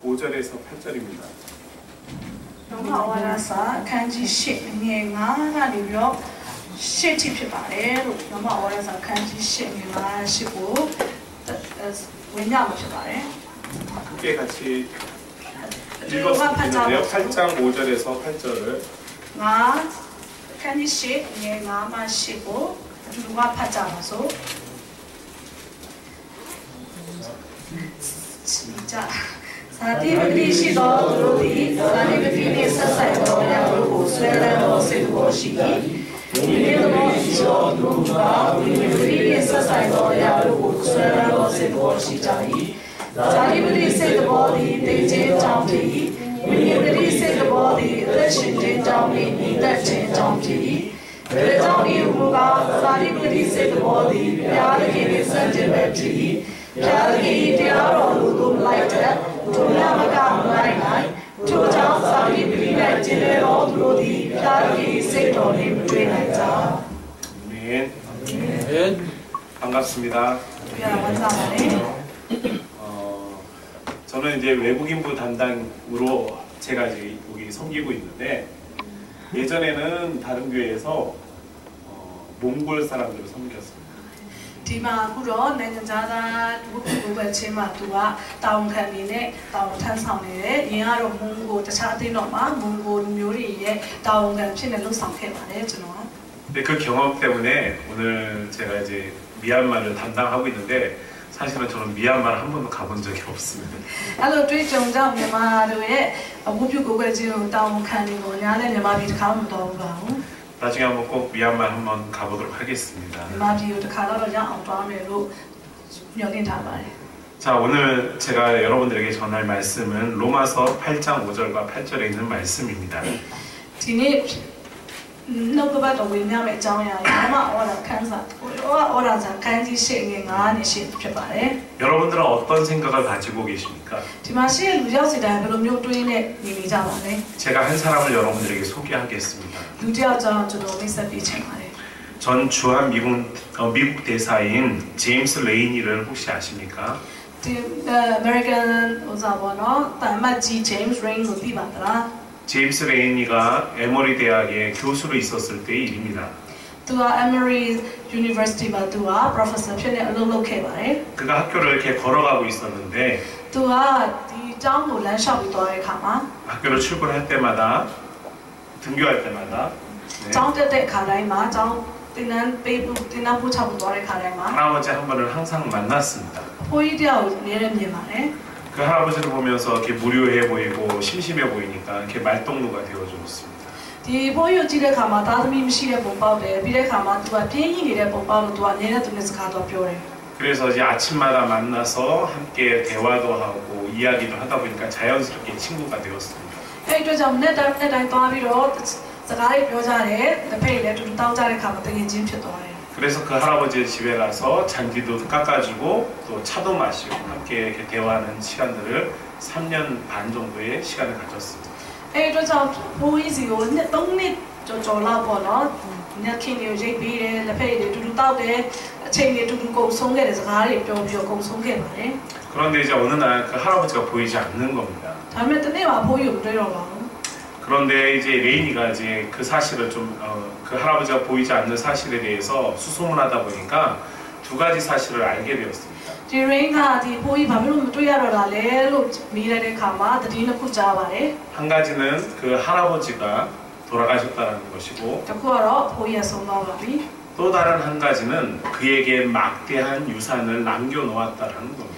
5절에서 8절입니다. 로마 오라사 칸지 10가 아니고요. 10티ဖြစ်ပါတယ်လို့ 로마 오라사 칸지 10가 15 왜냐면ဖြစ်ပါတယ်. 함께 같이 읽었으면 좋겠는데요. 8장 5절에서 8절을 칸지 10가 15 누가 8장에서 진짜 사디브리시 너로디 사디브리니 사사이로야로 스웨라로 세고시기 이리도 누가 우리브리니 사사이로야로 스웨라로 세고시자이 사디브리 세고디 데제 장티 우리브리 세고디 레신제 장미 니데제 장티 그래장이 우가 사디브리 세고디 야르기니 산제베티 야르기 디아로도 라이트 도나마가 라이나이 조장 사디브리네 제레로도디 야르기 세토니 트레나이자. 아멘. 반갑습니다. 저는 이제 외국인부 담당으로 제가 이제 여기 섬기고 있는데 예전에는 다른 교회에서 몽골 사람들을 섬겼습니다. 디마구로 내년자다 무구구베체마 두와 다운카미네 다운탄상네 이하로 몽고 자차디노마 몽고 묘리에 다운간 피는 루상케마네 저는. 근데 그 경험 때문에 오늘 제가 이제 미얀마를 담당하고 있는데 사실은 저는 미얀마를 한 번도 가본 적이 없습니다. 알로 뒤정장 미얀마로에 무구구베지로 다운칸이고 냐네 미얀마비 가면 나중에 한번 꼭 미얀마 한번 가보도록 하겠습니다. 자, 오늘 제가 여러분들에게 전할 말씀은 로마서 8장 5절과 8절에 있는 말씀입니다. 여러분들은 어떤 생각을 가지고 계십니까? 제가 한 사람을 여러분들에게 소개하겠습니다. 전 주한 미국 대사인 제임스 레이니를 혹시 아십니까? 제임스 레이니가 에머리 대학의 교수로 있었을 때의 일입니다. 그가 학교를 이렇게 걸어가고 있었는데 학교를 출근할 때마다 등교할 때마다 할아버지 한 번을 항상 만났습니다. 그 할아버지를 보면서 이렇게 무료해 보이고 심심해 보이니까 이렇게 말동무가 되어줬습니다. 그래서 이제 아침마다 만나서 함께 대화도 하고 이야기도 하다 보니까 자연스럽게 친구가 되었습니다. 그래서 그 할아버지의 집에 가서 잔디도 깎아주고 또 차도 마시고 함께 이렇게 대화하는 시간들을 3년 반 정도의 시간을 가졌습니다. 그런데 이제 어느 날 그 할아버지가 보이지 않는 겁니다. 그런데 이제 레이니가 이제 그 사실을 그 할아버지가 보이지 않는 사실에 대해서 수소문하다 보니까 두 가지 사실을 알게 되었습니다. 한 가지는 그 할아버지가 돌아가셨다는 것이고 또 다른 한 가지는 그에게 막대한 유산을 남겨놓았다는 겁니다.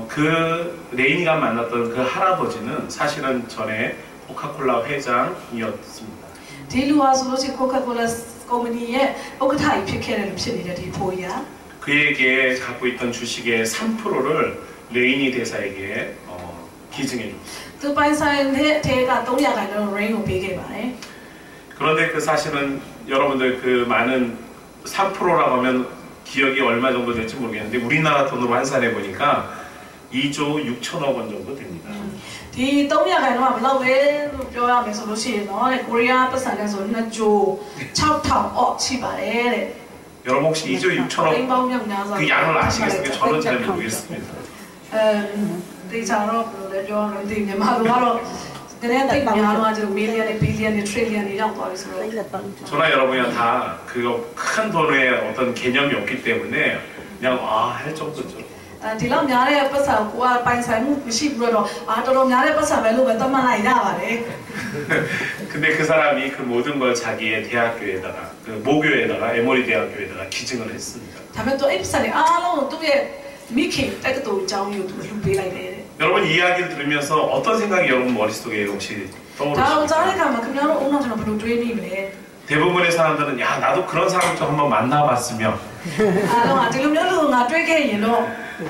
그 레이니가 만났던 그 할아버지는 사실은 전에 코카콜라 회장이었습니다. 그에게 갖고 있던 주식의 3%를 레이니 대사에게 기증해 줬습니다. 그런데 그 사실은 여러분들 그 많은 3%라고 하면 기억이 얼마 정도 될지 모르겠는데 우리나라 돈으로 환산해 보니까 2조 6천억 원 정도 됩니다. 이 동양에는 블로그로 표현하면서 로시노 코리아 파산에서 2조 6,000억 치바래. 여러분 혹시 2조 6천억 그 양을 아시겠습니까? 저는 잘 모르겠습니다. တေချာတော့ဘယ်လိုလဲပြောရမလဲသိနေမှာတော့တကယ်တိတ်များတော့ကျွန်တော် million နဲ့ billion နဲ့ trillion တွေရောက်သွားပြီဆိုတော့ 저나 여러분이 다 그거 큰 돈의 어떤 개념이 없기 때문에 그냥 할 정도죠. ဒီလောက်များတဲ့ပတ်စံကိုကပိုင်ဆိုင်မှုမရှိဘူးတော့တော်တော်များတဲ့ပတ်စံပဲလို့ပဲသတ်မှတ်လိုက်ရပါတယ် 근데 그 사람이 그 모든 걸 자기의 대학교에다가 그 모교에다가 에모리 대학교에다가 기증을 했습니다. ဒါပေမဲ့သူအဲ့ပတ်စံတွေအားလုံးကိုသူ့ရဲ့မိခင်တက္ကသိုလ်အကြောင်းကိုသူလှူပေးလိုက်တယ် 여러분 이 이야기를 들으면서 어떤 생각이 여러분 머릿속에 혹시 ဒါကို 떠오르십니까? ကြားတဲ့အခါမှာခင်ဗျားတို့အုံနောက်ကျွန်တော်ဘယ်လိုတွေးမိမလဲ 대부분의 사람들은 야 나도 그런 사람 좀 한번 만나봤으면 အားလုံးကဒီလိုမျိုးလူငါတွေးခဲ့ရင်တော့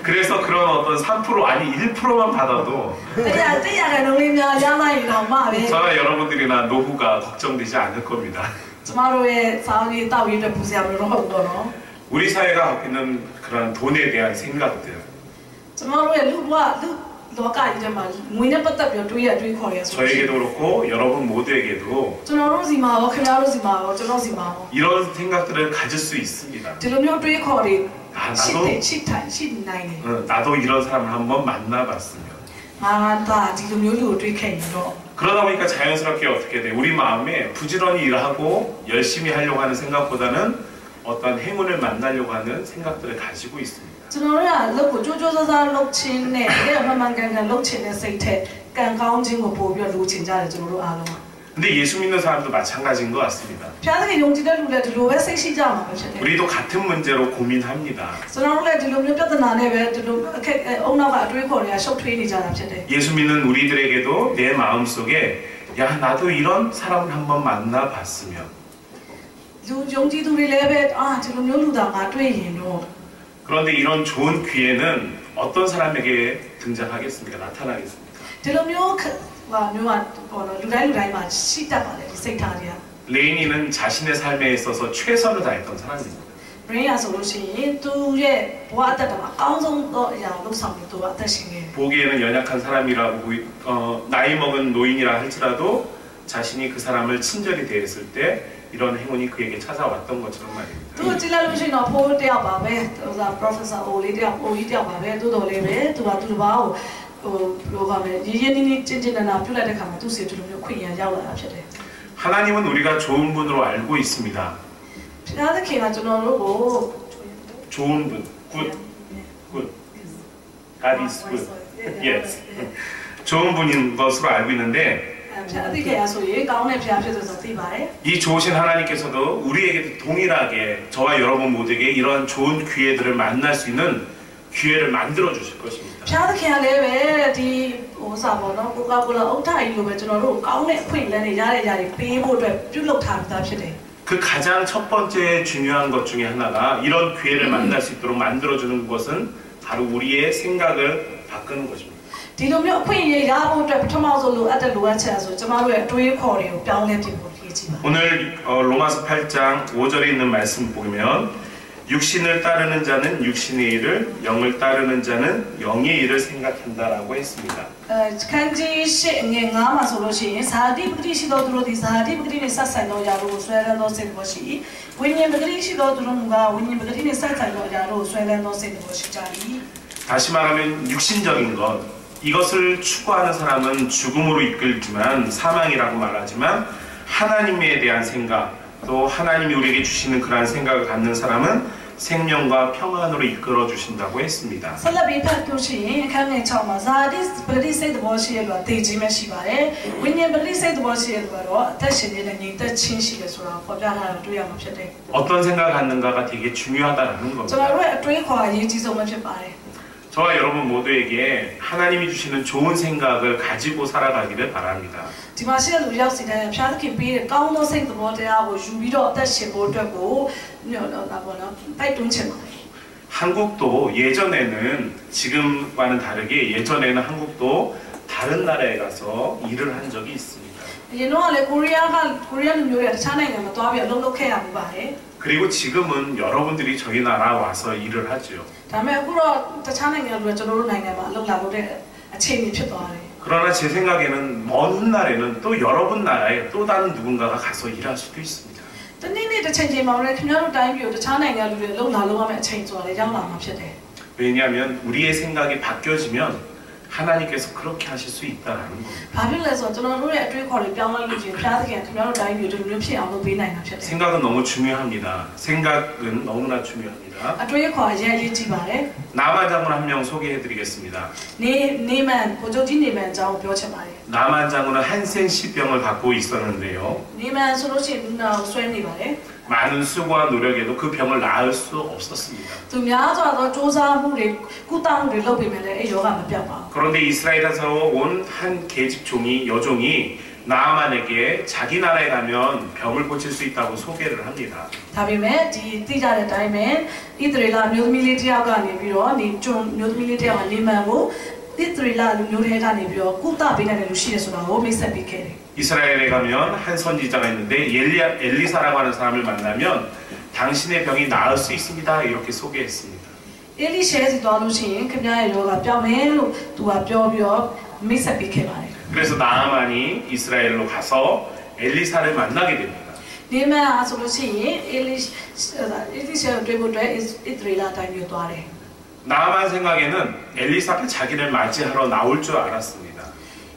그래서 그런 어떤 3% 아니 1%만 받아도 တရားတဲ့လုံးလေးများရလိုက်ရင်တော့မှပဲ 저나 여러분들이나 노후가 걱정되지 않을 겁니다. ကျမတို့ရဲ့စာအုပ်ရေးတောက်ရေးအတွက်ပူစရာမလိုတော့ဘူးပေါ့နော် 우리 사회가 갖고 있는 그런 돈에 대한 생각들 ကျမတို့ရဲ့လူဘဝလူလောကကြီးထဲမှာငွေနဲ့ပတ်သက်ပြီးတွေးရတွေးခေါ်ရဆို 저에게도 그렇고 여러분 모두에게도 ကျွန်တော်တို့စီမှာရောခင်ဗျားတို့စီမှာရောကျွန်တော်စီမှာရော 이런 생각들을 가질 수 있습니다. ဒီလိုမျိုးတွေးခေါ်တွေ 나도 ရှိနိုင်တယ် 나도 이런 사람을 한번 만나봤으면 ငါကဒီလိုမျိုးလူကိုတွေးခဲ့ရင်တော့ 그러다 보니까 자연스럽게 어떻게 돼? 우리 마음에 부지런히 일하고 열심히 하려고 하는 생각보다는 어떤 행운을 만나려고 하는 생각들을 가지고 있습니다. ကျွန်တော်တို့ကလုပ်ကိုကြိုးကြိုးစားစားလုပ်ချင်းနဲ့တကယ်မှန်မှန်ကန်ကန်လုပ်ချင်တဲ့စိတ်ထက်ကံကောင်းခြင်းကိုပို့ပြီးလိုချင်ကြတယ်ကျွန်တော်တို့အားလုံး 근데 예수 믿는 사람도 마찬가지인 것 같습니다. ဖျားသခင်ယုံကြည်တဲ့လူလည်းဒီလိုပဲစိတ်ရှိကြမှာပဲဖြစ်တယ် 우리도 같은 문제로 고민합니다. ကျွန်တော်တို့လည်းဒီလိုမျိုးပြဿနာနဲ့ပဲဒီလိုအခက်အုံနောက်ကအတွေးခေါ်တွေကရှုပ်ထွေးနေကြတာဖြစ်တယ် 예수 믿는 우리들에게도 내 마음속에 야 나도 이런 사람을 한번 만나봤으면 လူယုံကြည်သူတွေလည်းပဲဒီလိုမျိုးလူသားငါတွေ့ရင်တော့ 그런데 이런 좋은 기회는 어떤 사람에게 등장하겠습니까? 나타나겠습니까? ဒီလိုမျိုးဟာမျိုးကပေါ်တော့လူတိုင်းမှာရှိတတ်ပါတယ်ဒီစိတ်ထားတွေက 레이니는 자신의 삶에 있어서 최선을 다했던 사람입니다. brain ဆိုလို့ရှိရင်သူရဲ့ဘဝအသက်တာမှာအကောင်းဆုံးသောအရာလုပ်ဆောင်ပြီးသူကအသက်ရှင်နေတယ် 보기에는 연약한 사람이라고 나이 먹은 노인이라 할지라도 자신이 그 사람을 친절히 대했을 때 이런 행운이 그에게 찾아왔던 것처럼 말입니다. သူကြည့်လိုက်လို့ရှိရင်တော့ဖိုးတယောက်ပါပဲဟို professor အိုလေးတယောက်အိုကြီးတယောက်ပါပဲတိုးတော်လေးပဲသူကသူတစ်ပါးကိုဟိုဘယ်လိုကလဲရင်းရင်းနှီးနှီးကျင့်ကျင့်နာပြုလိုက်တဲ့ခါမှာသူ့စီဒီလိုမျိုးခွင့်ရရောက်လာတာဖြစ်တယ် 하나님은 우리가 좋은 분으로 알고 있습니다. ဘုရားသခင်ကကျွန်တော်တို့ကို 좋은 분, good, good. God is good. Yes. 좋은 분인 것으로 알고 있는데 ဘုရားသခင်ကဆိုရင်ကောင်းတဲ့ဘုရားဖြစ်တယ်ဆိုသိပါတယ် 이 좋으신 하나님께서도 우리에게도 동일하게 저와 여러분 모두에게 이런 좋은 기회들을 만날 수 있는 기회를 만들어 주실 것입니다. ဘုရားသခင်ကလည်းပဲဒီဟိုစာပေါ်တော့ကိုကာကိုလာအုတ်ထိုင်လိုပဲကျွန်တော်တို့ကောင်းတဲ့အခွင့်အလမ်းတွေရတဲ့ຢာတွေပေးဖို့အတွက်ပြုလုပ်ထားတာဖြစ်တယ် 그 가장 첫 번째 중요한 것 중에 하나가 이런 기회를 만날 수 있도록 만들어주는 것은 바로 우리의 생각을 바꾸는 것입니다. ဒီလိုမျိုးအခွင့်အရေးရဖို့အတွက်ပထမဆုံးလိုအပ်တဲ့လိုအပ်ချက်ဆိုကျမတို့ရဲ့အတွေးခေါ်တွေကိုပြောင်းလဲပြဖို့ရည်ကြည်ပါ 오늘 로마서 8장 5절에 있는 말씀 보면 육신을 따르는 자는 육신의 일을 영을 따르는 자는 영의 일을 생각한다라고 했습니다. ခန်းကြီးရှစ်ငယ်9မှာဆိုလို့ရှိရင်ဇာတိပဂတိရှိသောသူတို့သည်ဇာတိပဂတိနှင့်ဆက်ဆိုင်သောအရာတို့ကိုဆွဲလန်းသောစိတ်တော်ရှိဝိညာဉ်ပဂတိရှိသောသူတို့ကဝိညာဉ်ပဂတိနှင့်ဆက်ဆိုင်သောအရာတို့ကိုဆွဲလန်းသောစိတ်တော်ရှိကြ၏. 다시 말하면 육신적인 것 이것을 추구하는 사람은 죽음으로 이끌지만 사망이라고 말하지만 하나님에 대한 생각 또 하나님이 우리에게 주시는 그러한 생각을 갖는 사람은 생명과 평안으로 이끌어 주신다고 했습니다. ဆက်လက်ပြီးဖတ်လို့ရှိရင်အခန်းငယ်6မှာဇာတိပဂတိစိတ်တော်ရှိရလို့သိခြင်းမရှိပါတယ်ဝိညာဉ်ပဂတိစိတ်တော်ရှိရလို့တော့အသက်ရှင်နေတဲ့ညီသက်ချင်းရှိတယ်ဆိုတာပေါ်ပြထားတာတွေ့ရမှာဖြစ်တယ် 어떤 생각을 갖는가가 되게 중요하다는 ကျွန်တော် 겁니다. တို့ရဲ့အတွေးခေါ်အရေးကြီးဆုံးပဲဖြစ်ပါတယ် 저와 여러분 모두에게 하나님이 주시는 좋은 생각을 가지고 살아가기를 바랍니다. ဒီမှာရှိတဲ့လူရောက်စီတိုင်းဖျားသခင်ပေးတဲ့ကောင်းသောစိတ်တော်တရားကိုယူပြီးတော့အသက်ရှင်ဖို့အတွက်ကိုညောတော့ပေါ့နော်တိုက်တွန်းချင်ပါတယ် 한국도 예전에는 지금과는 다르게 예전에는 한국도 다른 나라에 가서 일을 한 적이 있습니다. အရင်တော့လေကိုရီးယားလူမျိုးတွေတခြားနိုင်ငံမှာတွားပြီးအလုပ်လုပ်ခဲ့ရမှုပါတယ် 그리고 지금은 여러분들이 저희 나라 와서 일을 하죠. ဒါပေမဲ့အခုတော့တခြားနိုင်ငံလူတွေကျွန်တော်တို့နိုင်ငံမှာအလုပ်လာလုပ်တဲ့အခြေအနေဖြစ်သွားတယ် 그러나 제 생각에는 먼 훗날에는 또 여러분 나라에 또 다른 누군가가 가서 일할 수도 있습니다. တနေ့နေ့တ 책임만을 그냥 다이비도 자네가 루를 나로하면 책임져야 양나마ဖြစ်တယ်. 왜냐하면 우리의 생각이 바뀌어지면 하나님께서 그렇게 하실 수 있다라는 겁니다. 바빌레서 저는 우리의 어뢰ခေါ를 병을로지 피하게 그냥 다이비도 루피 아무 비나이나ဖြစ်တယ်. 생각은 너무 중요합니다. 생각은 너무나 중요합니다. 어뢰ခေါ 예지바래. 남한장군 한 명 소개해드리겠습니다. 네만 보조진님만 저 벼쳐봐요. 남한장군은 한센시병을 갖고 있었는데요. 네만 소로시 쇠니바래. 많은 수고와 노력에도 그 병을 나을 수 없었습니다. 그런데 이스라엘에서 온 한 계집 종이 여종이 나아만에게 자기 나라에 가면 병을 고칠 수 있다고 소개를 합니다. 다음에 디자의 타임에 이들이라 묘미리티아가 아니비로 니좀 묘미리티아가 아니면고 이들이라 묘해가 아니비로 꾸다 비나는 루시에서라고 미세비케. 이스라엘에 가면 한 선지자가 있는데 엘리사라고 하는 사람을 만나면 당신의 병이 나을 수 있습니다. 이렇게 소개했습니다. 엘리샤에서 도와주신 그녀의 요가 뼈매로 도와뼈 미세비케 말해. 그래서 나아만이 이스라엘로 가서 엘리사를 만나게 됩니다. 네만 아소로시 엘리샤 되고돼 이스라엘 타임이 도와래. 나아만 생각에는 엘리사가 자기를 맞이하러 나올 줄 알았습니다.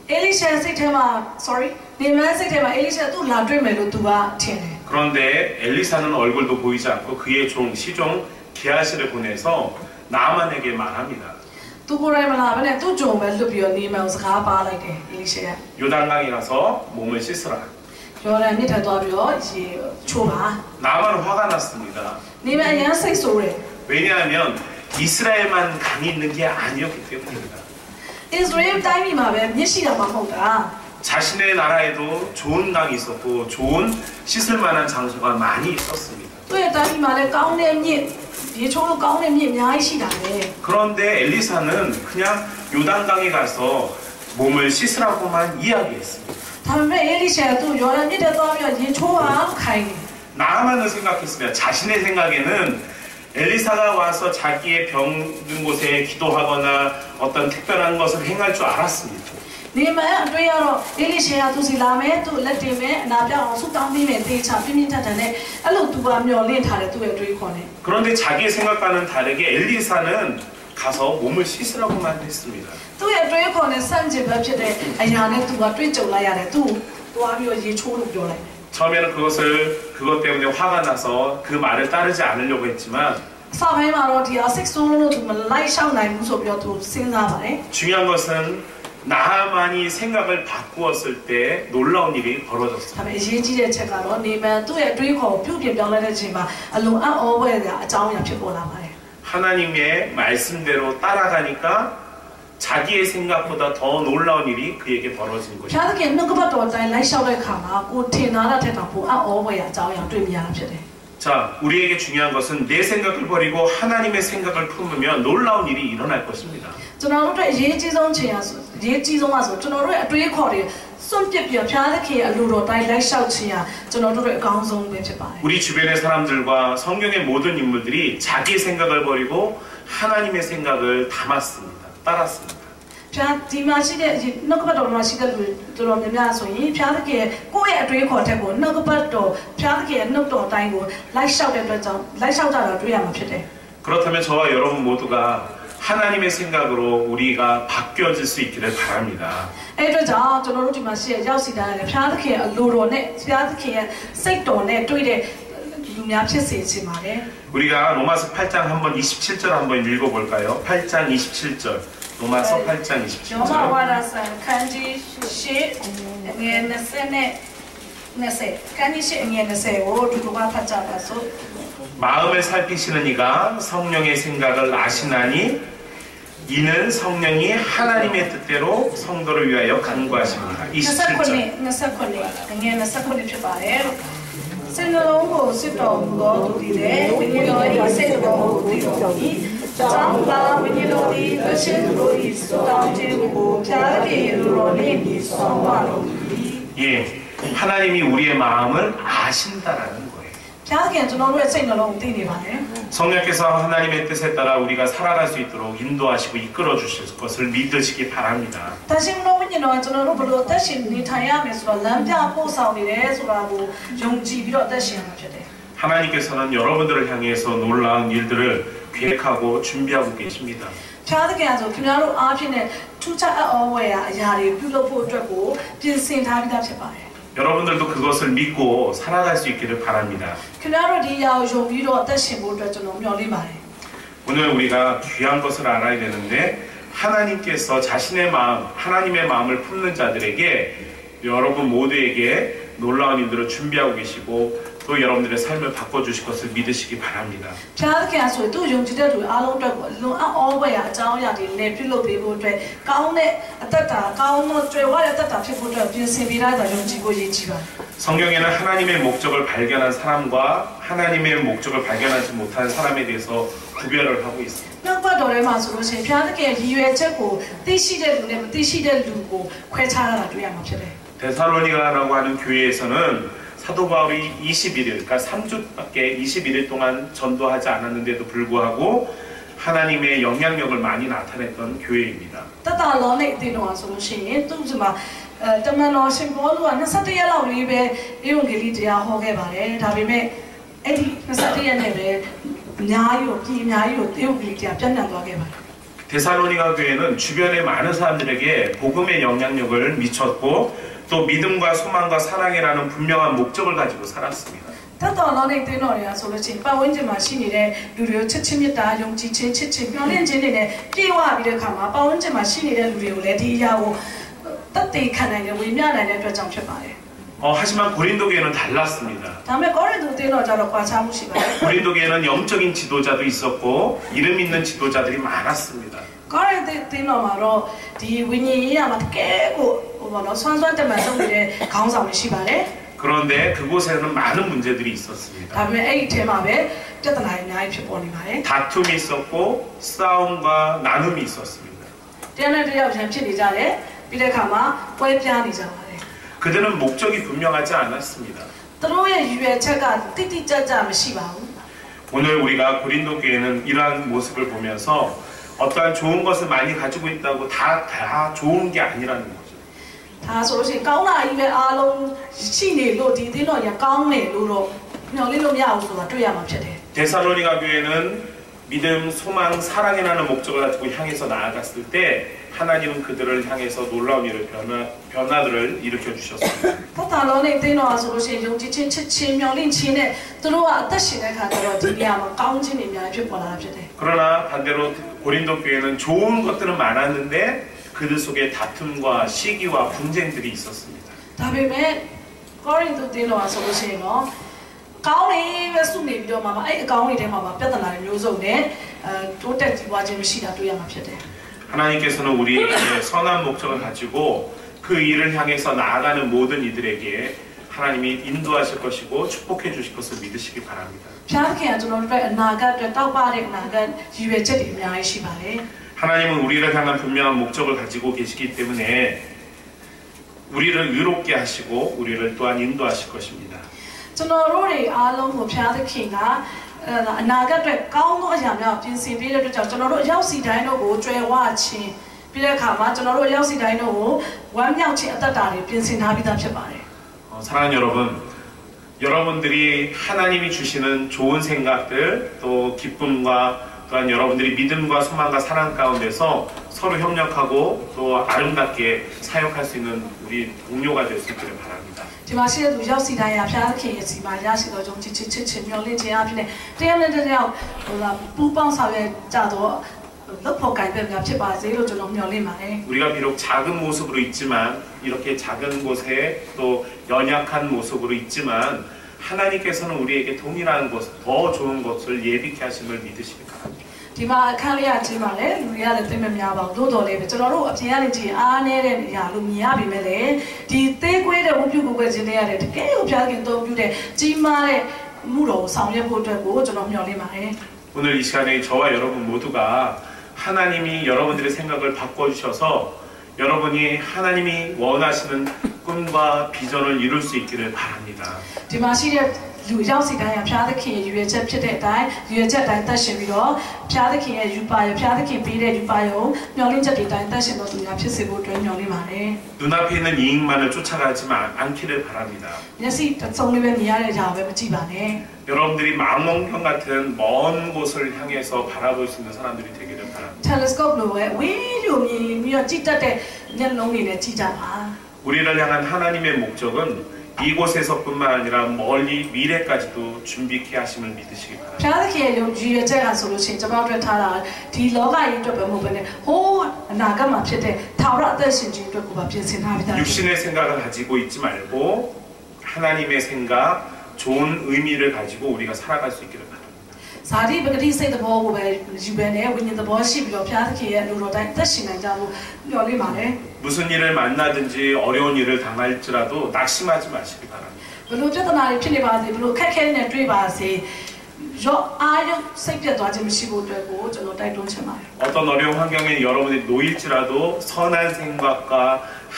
엘리샤 세테마 네만 세테마 엘리샤 또 라드메로 두가 티네. 그런데 엘리사는 얼굴도 보이지 않고 그의 종 시종 게하시를 보내서 나아만에게 말합니다. 두고라이말라베네 또 좀을 루비오 네만 스가 바라게 엘리샤. 요단강에 가서 몸을 씻으라. 요란 밑에 도와줘 이제 줘봐. 나아만은 화가 났습니다. 네만 양색 소래. 왜냐하면 이스라엘만 강이 있는 게 아니었기 때문입니다. 이스라엘 타임이마베 미시가 막고다. 자신의 나라에도 좋은 강이 있었고 좋은 씻을 만한 장소가 많이 있었습니다. 그런데 엘리사는 그냥 요단강에 가서 몸을 씻으라고만 이야기했습니다. 나아만은 생각했습니다. 자신의 생각에는 엘리사가 와서 자기의 병든 곳에 기도하거나 어떤 특별한 것을 행할 줄 알았습니다. 그런데 자기의 생각과는 다르게 엘리사는 가서 몸을 씻으라고만 했습니다. 처음에는 그것 때문에 화가 나서 그 말을 따르지 않으려고 했지만 중요한 것은 나아만이 생각을 바꾸었을 때 놀라운 일이 벌어졌습니다. 하나님의 말씀대로 따라가니까 자기의 생각보다 더 놀라운 일이 그에게 벌어진 것입니다. 자, 우리에게 중요한 것은 내 생각을 버리고 하나님의 생각을 품으면 놀라운 일이 일어날 것입니다. 우리 주변의 사람들과 성경의 모든 인물들이 자기 생각을 버리고 하나님의 생각을 담았습니다. 따랐습니다. 그렇다면 저와 여러분 모두가 하나님의 생각으로 우리가 바뀌어질 수 있기를 바랍니다. 우리가 로마서 8장 한번 27절 한번 읽어볼까요? 8장 27절. 로마서 8장 27절. 마음을 살피시는 이가 성령의 생각을 아시나니 이는 성령이 하나님의 뜻대로 성도를 위하여 간구하십니다. 27절. 예, 하나님이 우리의 마음을 아신다라는 거예요. 성령께서 하나님의 뜻에 따라 우리가 살아갈 수 있도록 인도하시고 이끌어 주실 것을 믿으시기 바랍니다. 하나님께서는 여러분들을 향해서 놀라운 일들을 계획하고 준비하고 계십니다. ဖျားသခင်ဆိုခင်ဗျားတို့အားဖြင့်နဲ့ထူးခြားအဝယ်အရာတွေပြုလုပ်ဖို့အတွက်ကိုပြင်ဆင်ထားပြီးသားဖြစ်ပါတယ် 여러분들도 그것을 믿고 살아갈 수 있기를 바랍니다. ခင်ဗျားတို့ဒီအရာကိုယုံပြီးတော့အသက်ရှင်ဖို့အတွက်ကျွန်တော်မျှော်လင့်ပါတယ် 오늘 우리가 귀한 것을 알아야 되는데 하나님께서 자신의 마음, 하나님의 마음을 품는 자들에게 여러분 모두에게 놀라운 일들을 준비하고 계시고 또 여러분들의 삶을 바꿔주실 것을 믿으시기 바랍니다. ဖျားသခင်ဆိုသူယုံကြည်တဲ့သူအားလုံးအတွက်ကိုလွန်အောဝယ်အကြောင်းအရာတွေနဲ့ပြုလုပ်ပေးဖို့အတွက်ကောင်းတဲ့အသက်တာကောင်းသောကြွယ်ဝတဲ့အသက်တာဖြစ်ဖို့အတွက်ပြင်ဆင်ပေးတာယုံကြည်ဖို့ရည်ကြီးပါတယ် 성경에는 하나님의 목적을 발견한 사람과 하나님의 목적을 발견하지 못한 사람에 대해서 구별을 하고 있습니다. နောက်ပတ်တော်ထဲမှာဆိုလို့ရှိရင်ဖျားသခင်ရည်ရွယ်ချက်ကိုသိရှိတဲ့လူနဲ့မသိရှိတဲ့လူကိုခွဲခြားရတာတွေ့ရမှာဖြစ်တယ် 데살로니가라고 하는 교회에서는 사도 바울이 21일, 그러니까 3주밖에 21일 동안 전도하지 않았는데도 불구하고 하나님의 영향력을 많이 나타냈던 교회입니다. တတလောနဲ့အတင်းတော်ဆိုလို့ရှိရင်သူ့မှာတမန်တော်ရှင်ဘောလူက21ရက်လောက်လေးပဲဧဝံဂေလိတရားဟောခဲ့ပါတယ်ဒါပေမဲ့အဲ့ဒီ21ရက်နဲ့ပဲအများကြီးကိုဧဝံဂေလိတရားပြန့်နှံ့သွားခဲ့ပါတယ် 데살로니가 교회는 주변의 많은 사람들에게 복음의 영향력을 미쳤고 또 믿음과 소망과 사랑이라는 분명한 목적을 가지고 살았습니다. တတော်လောနဲ့တင်းတော်တွေကဆိုလို့ရှိရင်ပတ်ဝန်းကျင်မှာရှိနေတဲ့လူတွေကိုချစ်ချင်းမြတ်တာယုံကြည်ခြင်းချစ်ချင်းမျှော်လင့်ခြင်းတွေနဲ့ပြေဝပြီးတဲ့အခါမှာပတ်ဝန်းကျင်မှာရှိနေတဲ့လူတွေကိုလည်းဒီအရာကိုတတ်သိခံနိုင်တယ်ဝေမျှနိုင်တဲ့အတွက်ကြောင့်ဖြစ်ပါတယ် 하지만 고린도 교회는 달랐습니다. ဒါပေမဲ့ကောရိန္သုတင်းတော်ကြတော့ကွာခြားမှုရှိပါတယ် 고린도 교회는 영적인 지도자도 있었고 이름 있는 지도자들이 많았습니다. ကောရိန္သုတင်းတော်မှာတော့ဒီဝိညာဉ်ရေးရမှာတကယ်ကိုဟိုဘောနော်ဆွမ်းဆွမ်းတက်မှန်ဆုံးနေတဲ့ခေါင်းဆောင်တွေရှိပါတယ် 그런데 그곳에는 많은 문제들이 있었습니다. ဒါပေမဲ့အဲ့ဒီထဲမှာပဲပြဿနာတွေအများကြီးဖြစ်ပေါ်နေပါတယ် 다툼이 있었고 싸움과 나눔이 있었습니다. တရားနဲ့တရားပြန်ဖြစ်နေကြတယ်ပြီးတဲ့အခါမှာပွဲပြားနေကြပါတယ် 그들은 목적이 분명하지 않았습니다. သူတို့ရဲ့ရည်ရွယ်ချက်ကတိတိကျကျမရှိပါဘူး 오늘 우리가 고린도 교회는 이러한 모습을 보면서 어떠한 좋은 것을 많이 가지고 있다고 다 좋은 게 아니라는 거죠. ဒါဆိုလို့ရှိရင်ကောင်းတာကြီးပဲအားလုံးရှိနေလို့ဒီတင်းတော်ကြီးကောင်းမယ်လို့တော့မျှော်လင့်လို့မရဘူးဆိုတာတွေ့ရမှာဖြစ်တယ် 데살로니가 교회는 믿음, 소망, 사랑이라는 목적을 가지고 향해서 나아갔을 때 하나님은 그들을 향해서 놀라운 일을 변화들을 일으켜 주셨습니다. တတလုံးနဲ့တင်းတော်ဆိုလို့ရှိရင်ယုံကြည်ခြင်းချစ်ခြင်းမျှော်လင့်ခြင်းနဲ့သူတို့ကအသက်ရှင်တဲ့ခါကျတော့ဒီနေရာမှာကောင်းခြင်းတွေအများကြီးဖြစ်ပေါ်လာတာဖြစ်တယ် 그러나 반대로 고린도 교회는 좋은 것들은 많았는데 그들 속에 다툼과 시기와 분쟁들이 있었습니다. ဒါပေမဲ့ကောရိန္သုတင်းတော်ဆိုလို့ရှိရင်တော့ကောင်းလေးပဲစုနေပြီးတော့မှအဲ့အကောင်းလေးထဲမှာပြဿနာတွေမျိုးစုံနဲ့တိုးတက်ကြီးပွားခြင်းမရှိတာတွေ့ရမှာဖြစ်တယ် 하나님께서는 우리에게 선한 목적을 가지고 그 일을 향해서 나아가는 모든 이들에게 하나님이 인도하실 것이고 축복해 주실 것을 믿으시기 바랍니다. ဖျားခင်ကကျွန်တော်တို့အတွက်အနာဂတ်အတွက်တောက်ပတဲ့အနာဂတ်ရည်ရွယ်ချက်တွေအများကြီးရှိပါတယ် 하나님은 우리를 향한 분명한 목적을 가지고 계시기 때문에 우리를 의롭게 하시고 우리를 또한 인도하실 것입니다. ကျွန်တော်တို့တွေအားလုံးကိုဖျားသခင်ကအနာဂတ်အတွက်ကောင်းသောအရာများပြင်ဆင်ပေးတဲ့အတွက်ကြောင့်ကျွန်တော်တို့အရောက်စီတိုင်းတို့ကိုကြွယ်ဝခြင်းပြီးတဲ့အခါမှာကျွန်တော်တို့အရောက်စီတိုင်းတို့ကိုဝမ်းမြောက်ခြင်းအသက်တာတွေပြင်ဆင်ထားပြီးသားဖြစ်ပါတယ် 사랑하는 여러분, 여러분들이 하나님이 주시는 좋은 생각들 또 기쁨과 또한 여러분들이 믿음과 소망과 사랑 가운데서 서로 협력하고 또 아름답게 사역할 수 있는 우리 동료가 될 수 있기를 바랍니다. ဒီမှာရှိတဲ့သူရောက်စီတိုင်းဖျားသခင်ရဲ့စီမှာရရှိသောယုံကြည်ခြင်းချစ်ခြင်းမျှော်လင့်ခြင်းအပြင်တရားနဲ့တရားပူပေါင်းဆောင်ရွက်ကြတော့လုပ်ဖို့ကိုင်ပဲများဖြစ်ပါစေလို့ကျွန်တော်မျှော်လင့်ပါတယ် 우리가 비록 작은 모습으로 있지만 이렇게 작은 곳에 또 연약한 모습으로 있지만 하나님께서는 우리에게 동일한 것, 더 좋은 것을 예비케 하심을 믿으시기 바랍니다. ဒီမှာအခန်းလေးကဒီမှာလေလူတွေကလည်းသိမများပါဘူးသို့တော်လည်းပဲကျွန်တော်တို့အပြင်ကနေကြည့်အားနေတဲ့နေရာလို့မြင်ရပြီမဲ့လေဒီသေးကွေးတဲ့ဝုပြုကိုပဲခြင်းတွေရတယ်တကယ်ကိုဖျားခင်သုံးပြုတဲ့ကြီးမားတဲ့မှုတော်ကိုဆောင်ရွက်ဖို့အတွက်ကိုကျွန်တော်မျှော်လင့်ပါတယ် 오늘 이 시간에 저와 여러분 모두가 하나님이 여러분들의 생각을 바꿔주셔서 여러분이 하나님이 원하시는 꿈과 비전을 이룰 수 있기를 바랍니다. ဒီမှာရှိတဲ့ လူရောက်စီတိုင်းကဖျားသခင်ရဲ့ရွေချက်ဖြစ်တဲ့အတိုင်းရွေချက်တိုင်းသက်ရှင်ပြီးတော့ဖျားသခင်ရဲ့ယူပါရဖျားသခင်ပေးတဲ့ယူပါရုံမျှော်လင့်ချက်တွေတိုင်းသက်ရှင်တော်သူများဖြစ်စေဖို့အတွက်မျှော်လင့်ပါတယ် 눈앞에 있는 이익만을 쫓아가지만 않기를 바랍니다. မျက်စိသုံးလေးပဲမြင်ရတဲ့ကြောင်ပဲမကြည့်ပါနဲ့ 여러분들이 망원경 같은 먼 곳을 향해서 바라볼 수 있는 사람들이 되기를 바랍니다. telescope လိုပဲဝေးလို့မြင်ပြီးတော့ကြည့်တတ်တဲ့မျက်လုံးတွေနဲ့ကြည့်ကြပါ 우리를 향한 하나님의 목적은 이곳에서뿐만 아니라 멀리 미래까지도 준비케 하심을 믿으시기 ဖ 바랍니다. ျားသခင်ရဲ့ယုံကြည်ရချက်ကဆိုလို့ရှိရင်ကျွန်တော်တို့ထားတာဒီလောကကြီးအတွက်ပဲမဟုတ်ဘဲနဲ့ဟိုးအနာဂတ်မှာဖြစ်တဲ့ထာဝရအသက်ရှင်ခြင်းအတွက်ကိုပါပြင်ဆင်ထားပြီးသား 육신의 생각을 가지고 있지 말고 하나님의 생각, 좋은 의미를 가지고 우리가 살아갈 수 있기를 바랍니다. ဇာတိပဂတိစိတ်သဘောကိုပဲယူပဲနဲ့ဝိညာဉ်သဘောရှိပြီးတော့ဖျားသခင်ရဲ့လူတော်တိုင်းအသက်ရှင်နိုင်ကြဖို့ပြောလေးပါတယ် 무슨 일을 만나든지 어려운 일을 당할지라도 낙심하지 마시기 바랍니다. ဘလို့ပြဿနာတွေဖြစ်နေပါစေဘလို့ခက်ခဲနေတွေ့ပါစေရောအားရုံစိတ်ပြတ်သွားခြင်းမရှိဖို့အတွက်ကိုကျွန်တော်တိုက်တွန်းချင်ပါတယ် 어떤 어려운 환경에 여러분이 놓일지라도 선한 생각과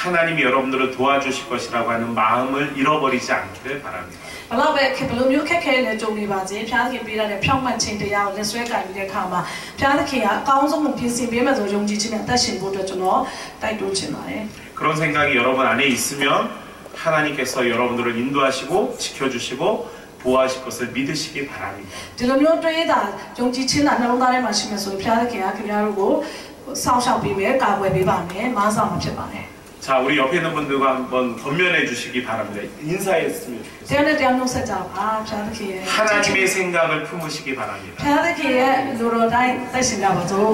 하나님이 여러분들을 도와주실 것이라고 하는 마음을 잃어버리지 않기를 바랍니다. ဘလို့ပဲဘလို့မျိုးခက်ခဲနေကြုံနေပါစေဖျားသခင်ပေးရတဲ့ဖြောင့်မတ်ခြင်းတရားကိုလက်ဆွဲကိုင်နေတဲ့အခါမှာဖျားသခင်ကအကောင်းဆုံးကိုပြင်ဆင်ပေးမယ်ဆိုယုံကြည်ခြင်းနဲ့အသက်ရှင်ဖို့အတွက်ကျွန်တော်တိုက်တွန်းချင်ပါတယ် 그런 생각이 여러분 안에 있으면 하나님께서 여러분들을 인도하시고 지켜주시고 보호하실 것을 믿으시기 바랍니다. ဒီလိုမျိုးတွေးတာယုံကြည်ခြင်းနဲ့နှလုံးသားထဲမှာရှိမယ်ဆိုရင်ဖျားသခင်ကခင်ဗျားတို့ကိုစောင့်ရှောက်ပေးမယ်ကာကွယ်ပေးပါမယ်မားဆောင်မှာဖြစ်ပါတယ် 자, 우리 옆에 있는 분들과 한번 권면해 주시기 바랍니다. 인사했으면 좋겠습니다. တရားနဲ့တရားနှုတ်ဆက်ကြပါဖျားသခင်ရဲ့ 하나님의 생각을 품으시기 바랍니다. ဖျားသခင်ရဲ့လူတော်တိုင်းသက်ရှင်ကြပါစို့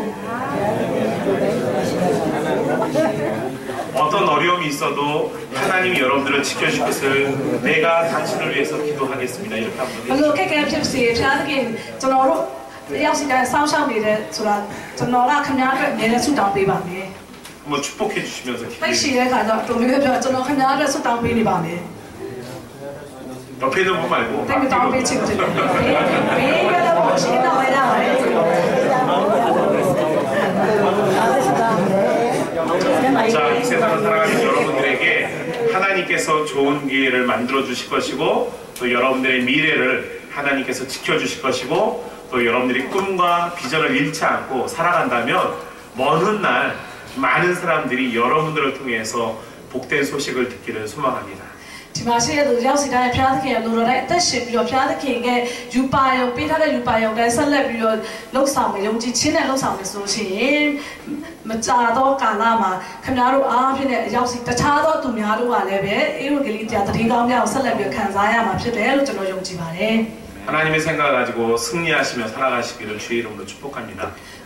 어떤 어려움이 있어도 하나님이 여러분들을 지켜주실 것을 내가 당신을 위해서 기도하겠습니다. 이렇게 ဘ 한번 လို့ 해주세요. ခက်ခဲဖြစ်စေဖျားသခင်ကျွန်တော်တို့တရားစီတိုင်းစောင့်ရှောက်နေတဲ့ဆိုတာကျွန်တော်ကခင်ဗျားအတွက်အမြဲတမ်းဆုတောင်းပေးပါမယ် 한번 축복해 주시면서 သိ 기도해 ရှိတဲ့အခါကျတော့တို့မျိုးပြောကျွန်တော်ခင်ဗျားအတွက်ဆုတောင်းပေးနေပါမယ် 옆에 있는 분 말고 တိတ်မတောင်းပေးချင်တယ်ဘေးကတော့ရှင်းတော့ရပါတယ် 자, 이 세상을 살아가는 여러분들에게 하나님께서 좋은 기회를 만들어 주실 것이고 또 여러분들의 미래를 하나님께서 지켜주실 것이고 또 여러분들이 꿈과 비전을 잃지 않고 살아간다면 먼 훗날 많은 사람들이 여러분들을 통해서 복된 소식을 듣기를 소망합니다. ဒီမှာရှိတဲ့သူရောက်စီတိုင်းဖျားသခင်ရဲ့လူတော်တိုင်းအသက်ရှင်ပြီးတော့ဖျားသခင်ရဲ့ယူပါယုံပေးထားတဲ့ယူပါယုံတိုင်းဆက်လက်ပြီးတော့လှုပ်ဆောင်မယ်ယုံကြည်ခြင်းနဲ့လှုပ်ဆောင်မယ်ဆိုရှင်မကြာတော့ကာလမှာခင်ဗျားတို့အားဖြင့်အရောက်စီတခြားသောသူများတို့ကလည်းပဲအေဝံဂေလိတရားတည်ကောင်းများကိုဆက်လက်ပြီးခံစားရမှာဖြစ်တယ်လို့ကျွန်တော်ယုံကြည်ပါတယ် 하나님의 생각을 가지고 승리하시며 살아가시기를 주의 이름으로 축복합니다.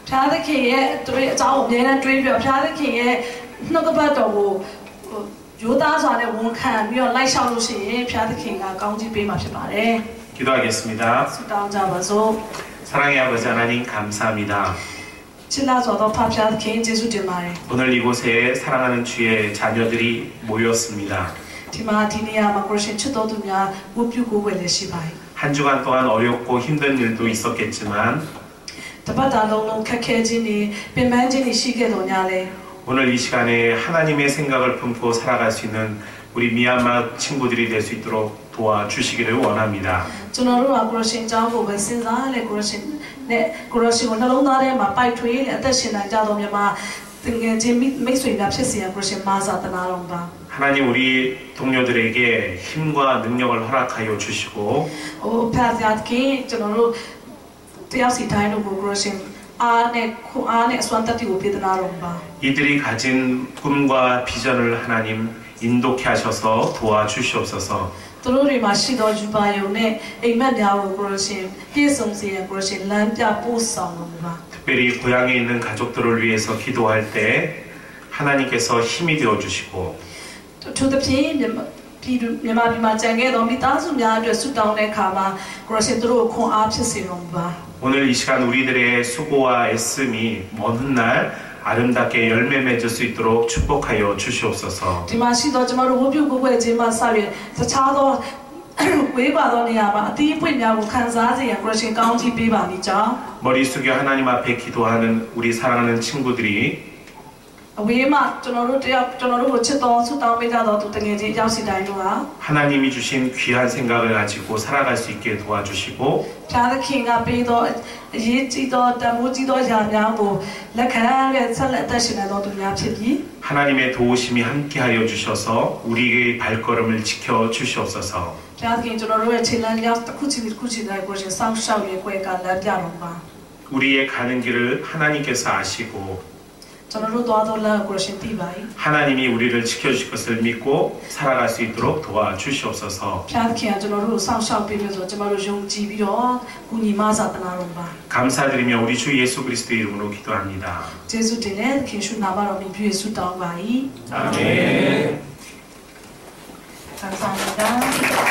ဖျားသခင်ရဲ့တွေအကြောင်းအမြဲတမ်းတွေးပြီးတော့ဖျားသခင်ရဲ့နှုတ်ကပတ်တော်ကိုရိုးသားစွာနဲ့ဝန်ခံပြီးတော့လိုက်လျှောက်လို့ရှိရင်ဖျားသခင်ကကောင်းချီးပေးမှာဖြစ်ပါတယ် 기도하겠습니다. ဆုတောင်းကြပါစို့ 사랑의 아버지 하나님 감사합니다. ချစ်လာစွာသောဖျားသခင်ယေရှုတင်ပါတယ် 오늘 이곳에 사랑하는 주의 자녀들이 모였습니다. ဒီမှာဒီနေရာမှာကိုရှင်ချစ်တော်သူများဝတ်ပြုကိုဝယ်လက်ရှိပါတယ် 한 주간 동안 어렵고 힘든 일도 있었겠지만 တပတ်တာလုံးလုံးခက်ခဲခြင်းတွေပင်ပန်းခြင်းတွေရှိခဲ့တော်냐လဲ 오늘 이 시간에 하나님의 생각을 품고 살아갈 수 있는 우리 미얀마 친구들이 될 수 있도록 도와주시기를 원합니다. ကျွန်တော်တို့ကကိုရှင်အကြောင်းကိုပဲစဉ်းစားလဲကိုရှင်နဲ့ကိုရှင်ကိုနှလုံးသားထဲမှာပိုက်ထွေးတဲ့အသက်ရှင်နိုင်ကြတော်မြန်မာသင်ငယ်ချင်းမိတ်ဆွေများဖြစ်စေရကိုရှင်မာစာတနာတော်ပါ 하나님 우리 동료들에게 힘과 능력을 허락하여 주시고 ဟိုဖျားသခင်ကျွန်တော်တို့တယောက်စီတိုင်းတို့ကိုရှင်အားနဲ့ခွန်အားနဲ့အစွမ်းတတ္တိကိုပေးသနာတော်ပါ 이들이 가진 꿈과 비전을 하나님 인도케 하셔서 도와주시옵소서. သူတို့တွေမှာရှိသောယူပါယုံနဲ့အိမ်မက်များကိုကိုရှင်ပြည့်စုံစေရန်ကိုရှင်လမ်းပြပို့ဆောင်တော်မူပါ 특별히 고향에 있는 가족들을 위해서 기도할 때 하나님께서 힘이 되어 주시고 သူတို့ဖြင့်မြန်မာပြည်မှာကြံခဲ့သောမိသားစုများအတွက်ဆုတောင်းတဲ့အခါမှာကိုရှင်သူတို့ကိုခွန်အားဖြစ်စေတော်မူပါ 오늘 이 시간 우리들의 수고와 애씀이 먼 훗날 아름답게 열매 맺을 수 있도록 축복하여 주시옵소서. ဒီမှာရှိသောကျွန်တော်တို့ဝတ်ပြုကိုယ်ွယ်ခြင်းမှစပြီးတခြားသောဝေးပါသောနေရာမှာအသီးအပွင့်များကိုခံစားစေရန်ကိုရှင်ကောင်းချီးပေးပါမိကြောင်း 머리 숙여 하나님 앞에 기도하는 우리 사랑하는 친구들이 외마 저너로 대학 저너로 고치도 수당 배자도 또 등에지 약시 다이노가 하나님이 주신 귀한 생각을 가지고 살아갈 수 있게 도와주시고 자드킹가 배도 예지도 다모지도 야냐고 레카게 살레다시나도 두냐피기 하나님의 도우심이 함께하여 주셔서 우리의 발걸음을 지켜 주시옵소서. 자드킹 저너로의 질량량 쿠치다 고시 상샤위에 고에가 라자롱바 우리의 가는 길을 하나님께서 아시고 저너로 도와달라 고신 티바이 하나님이 우리를 지켜주실 것을 믿고 살아갈 수 있도록 도와주시옵소서. 자드킹 저너로 상샤비면서 저마로 용지비로 군이마사다나롱바 감사드리며 우리 주 예수 그리스도의 이름으로 기도합니다. 제수들의 계수 나바로 미주예수 다와이 아멘. 감사합니다.